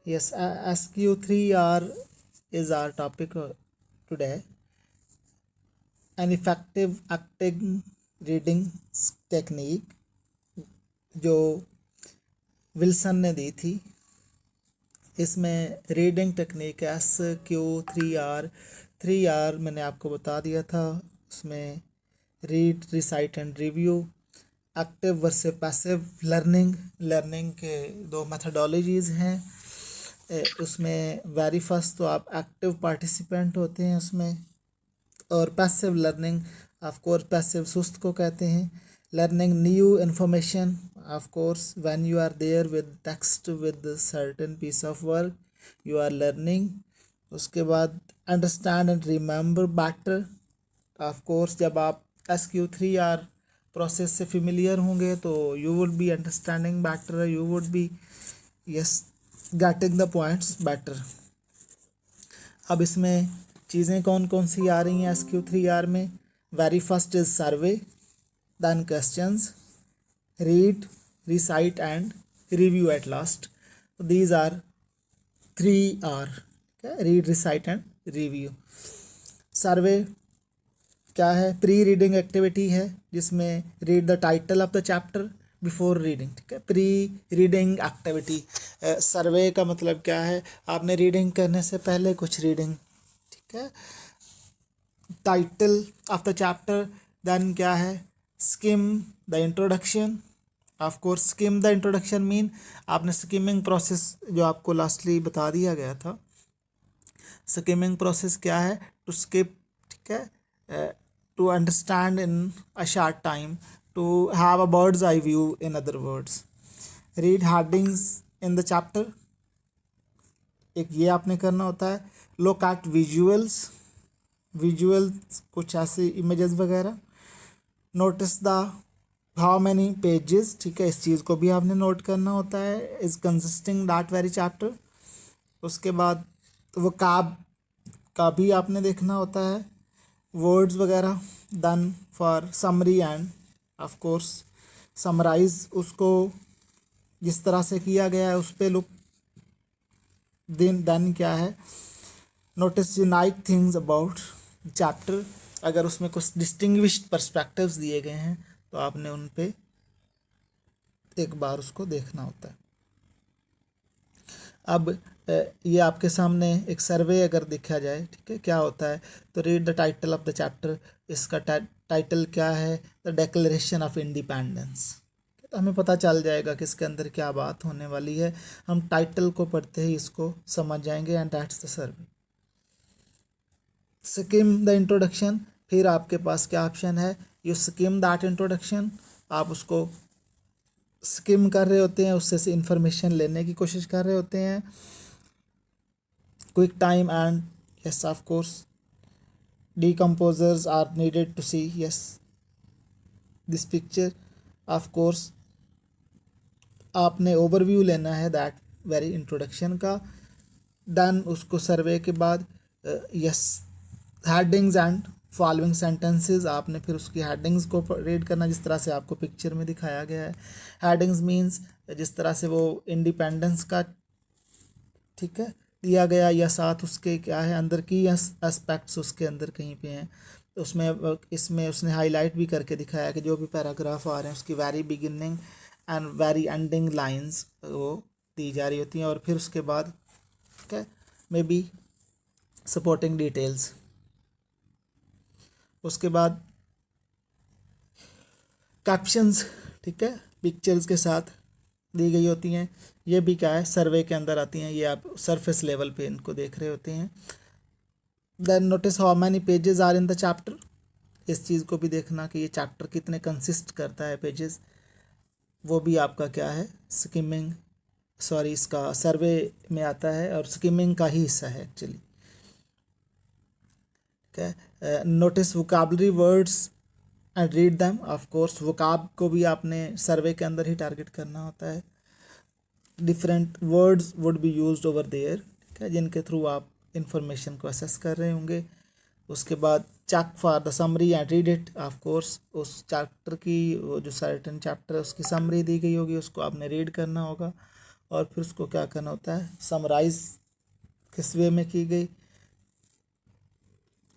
Yes, SQ3R is our topic today. An effective acting reading technique जो Wilson ने दी थी, इसमें रीडिंग टेक्निक SQ3R मैंने आपको बता दिया था। उसमें read, recite and review, active versus passive learning के दो मेथडोलॉजीज़ हैं। उसमें वेरी फर्स्ट तो आप एक्टिव पार्टिसिपेंट होते हैं उसमें, और passive learning of course passive सुस्त को कहते हैं। Learning new information of course when you are there with text with certain piece of work you are learning. उसके बाद understand and remember better of course, जब आप SQ3R प्रोसेस से familiar होंगे तो you would be understanding better, you would be getting the points better. अब इसमें चीज़ें कौन कौन सी आ रही हैं SQ3R में? Very first is survey, then questions, read, recite and review at last. These are 3R, read, recite and review. Survey क्या है? प्री रीडिंग एक्टिविटी है जिसमें read the title of the chapter before reading, ठीक है। Pre reading activity, सर्वे का मतलब क्या है? आपने रीडिंग करने से पहले कुछ रीडिंग, ठीक है। Title of the chapter, then क्या है? Skim the introduction. Of course skim the introduction mean आपने स्किमिंग प्रोसेस जो आपको लास्टली बता दिया गया था। स्किमिंग प्रोसेस क्या है? टू स्किप, ठीक है, to understand in a short time, to have a bird's eye view, in other words. Read headings in the chapter, एक ये आपने करना होता है। Look at visuals कुछ ऐसे इमेजेस वगैरह। Notice the how many pages, ठीक है, इस चीज़ को भी आपने नोट करना होता है, is consisting that very chapter। उसके बाद वो का भी आपने देखना होता है, वर्ड्स वगैरह। Then for summary and of course summarise, उसको जिस तरह से किया गया है उस पर लुक। देन क्या है? नोटिस यूनाइक थिंग्स अबाउट चैप्टर, अगर उसमें कुछ डिस्टिंग्विश्ड पर्सपेक्टिव्स दिए गए हैं तो आपने उन पे एक बार उसको देखना होता है। अब ये आपके सामने एक सर्वे अगर देखा जाए, ठीक है, क्या होता है? तो read the title of the chapter, इसका टाइटल क्या है? The declaration of independence. तो हमें पता चल जाएगा कि इसके अंदर क्या बात होने वाली है। हम टाइटल को पढ़ते ही इसको समझ जाएंगे, and that's the survey. Scheme the introduction, फिर आपके पास क्या ऑप्शन है? यू स्किम दैट इंट्रोडक्शन, आप उसको स्किम कर रहे होते हैं, उससे से इंफॉर्मेशन लेने की कोशिश कर रहे होते हैं। Quick time and yes of course decomposers are needed to see yes this picture। of course आपने ओवरव्यू लेना है दैट वेरी इंट्रोडक्शन का। देन उसको सर्वे के बाद yes headings and following sentences, आपने फिर उसकी हेडिंग्स को रीड करना जिस तरह से आपको पिक्चर में दिखाया गया है। हेडिंग्स मींस जिस तरह से वो इंडिपेंडेंस का, ठीक है, दिया गया, या साथ उसके क्या है अंदर की एस्पेक्ट्स उसके अंदर कहीं पे हैं। तो इसमें उसने हाईलाइट भी करके दिखाया कि जो भी पैराग्राफ आ रहे हैं उसकी very beginning and very ending lines वो दी जा रही होती हैं, और फिर उसके बाद ठीक है मे बी सपोर्टिंग डिटेल्स। उसके बाद कैप्शंस, ठीक है, पिक्चर्स के साथ दी गई होती हैं। ये भी क्या है? सर्वे के अंदर आती हैं। ये आप सरफेस लेवल पे इनको देख रहे होते हैं। Then notice how many pages are in the chapter, इस चीज़ को भी देखना कि ये चैप्टर कितने कंसिस्ट करता है पेजेस, वो भी आपका क्या है? स्किमिंग, सॉरी, इसका सर्वे में आता है और स्किमिंग का ही हिस्सा है एक्चुअली। ठीक है। Notice vocabulary words and read them. Of course vocab को भी आपने सर्वे के अंदर ही टारगेट करना होता है। Different words would be used over there, ठीक है, जिनके थ्रू आप इंफॉर्मेशन को असेस कर रहे होंगे। उसके बाद check for the summary and read it. Of course उस चैप्टर की, वो जो सर्टेन चैप्टर है उसकी समरी दी गई होगी, उसको आपने रीड करना होगा। और फिर उसको क्या करना होता है, समराइज किस वे में की गई।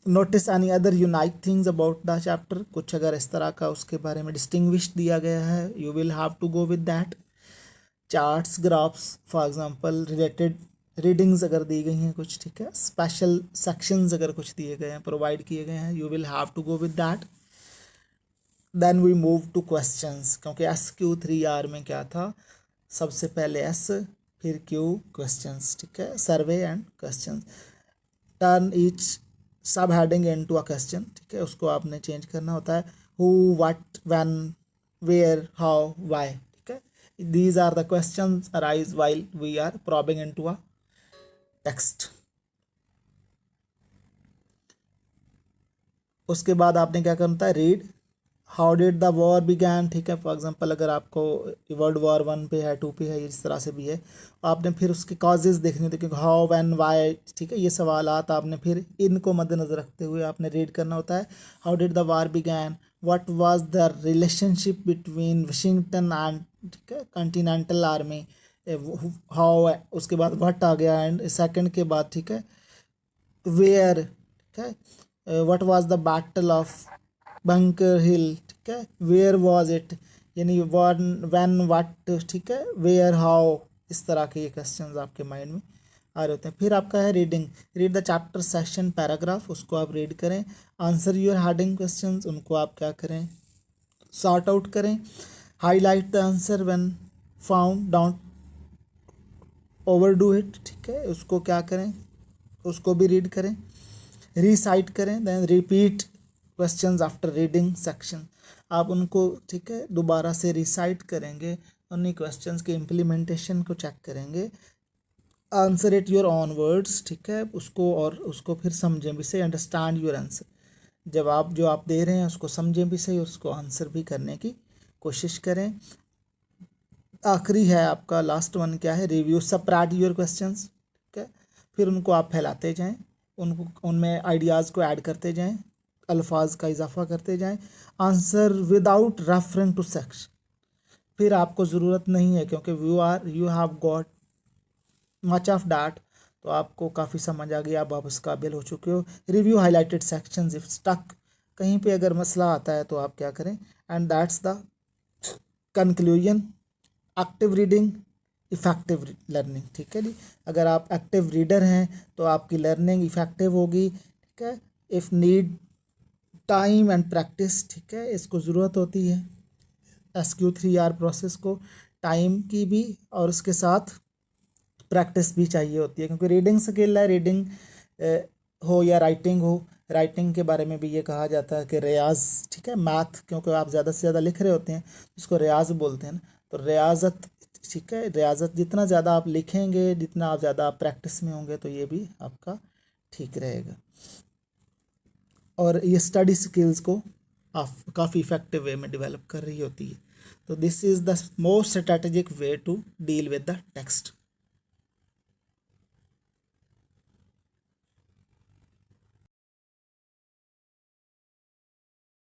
Notice any other unique things about the chapter, कुछ अगर इस तरह का उसके बारे में डिस्टिंग्विश दिया गया है, you will have to go with that. Charts, graphs, for example related readings अगर दी गई हैं कुछ, ठीक है, स्पेशल सेक्शंस अगर कुछ दिए गए हैं, प्रोवाइड किए गए हैं, you will have to go with that. Then we move to questions, क्योंकि SQ3R में क्या था, सबसे पहले एस फिर क्यू क्वेश्चंस, ठीक है, survey and questions. Turn each subheading into a question, ठीक है, उसको आपने चेंज करना होता है। Who, what, when, where, how, why, ठीक है, these are the questions arise while we are probing into a text. उसके बाद आपने क्या करना होता है, read how did the war began, ठीक है, फॉर एग्जांपल अगर आपको वर्ल्ड वॉर 1 पे है, 2 पे है, इस तरह से भी है, आपने फिर उसके कॉजेज देखने होते, क्योंकि हाउ, व्हेन, व्हाई, ठीक है, ये सवालात आपने फिर इनको मद्देनजर रखते हुए आपने रीड करना होता है। How did the war began, what was the relationship between Washington and, ठीक है, कॉन्टिनेंटल आर्मी, हाउ, उसके बाद व्हाट आ गया, एंड सेकंड के बाद, ठीक है, वेयर, ठीक है, what was the battle of Bunker Hill, ठीक है, वेयर वाज इट, यानी वन, व्हेन, व्हाट, ठीक है, वेयर, हाउ, इस तरह के ये क्वेश्चंस आपके माइंड में आ रहे होते हैं। फिर आपका है reading, read the chapter section paragraph, उसको आप रीड करें। आंसर योर हेडिंग क्वेश्चंस, उनको आप क्या करें, सॉर्ट आउट करें। Highlight the answer when found, don't overdo it, ठीक है, उसको क्या करें, उसको भी रीड करें। रीसाइट करें, then repeat questions after reading section, आप उनको, ठीक है, दोबारा से रिसाइट करेंगे, उन्हीं क्वेश्चंस के इम्प्लीमेंटेशन को चेक करेंगे। Answer it your on words, ठीक है, उसको और उसको फिर समझें भी सही, अंडरस्टैंड योर आंसर, जवाब जो आप दे रहे हैं उसको समझें भी सही, उसको आंसर भी करने की कोशिश करें। आखिरी है आपका लास्ट वन, क्या है, रिव्यू, स्प्रेड योर क्वेश्चंस, ठीक है, फिर उनको आप फैलाते जाएं, उनको उनमें आइडियाज़ को ऐड करते जाएं, अल्फाज का इजाफा करते जाएं। Answer without referring to section, फिर आपको ज़रूरत नहीं है, क्योंकि you have got much of that, तो आपको काफ़ी समझ आ गया, अब आप उस काबिल हो चुके हो। Review highlighted sections if stuck, कहीं पे अगर मसला आता है तो आप क्या करें, and that's the conclusion. Active reading, effective learning, ठीक है जी, अगर आप एक्टिव रीडर हैं तो आपकी लर्निंग इफ़ेक्टिव होगी, ठीक है। If need time and practice, ठीक है, इसको ज़रूरत होती है SQ3R प्रोसेस को, टाइम की भी और उसके साथ प्रैक्टिस भी चाहिए होती है, क्योंकि रीडिंग स्किल है, रीडिंग हो या राइटिंग हो, राइटिंग के बारे में भी ये कहा जाता है कि रियाज, ठीक है, मैथ, क्योंकि आप ज़्यादा से ज़्यादा लिख रहे होते हैं, इसको रियाज बोलते हैं ना, तो रियाजत, ठीक है, रियाजत जितना ज़्यादा आप लिखेंगे, जितना आप ज़्यादा आप प्रैक्टिस में होंगे, तो ये भी आपका ठीक रहेगा, और ये स्टडी स्किल्स को आप काफ़ी इफ़ेक्टिव वे में डेवलप कर रही होती है। तो this is the most strategic way to deal with the text.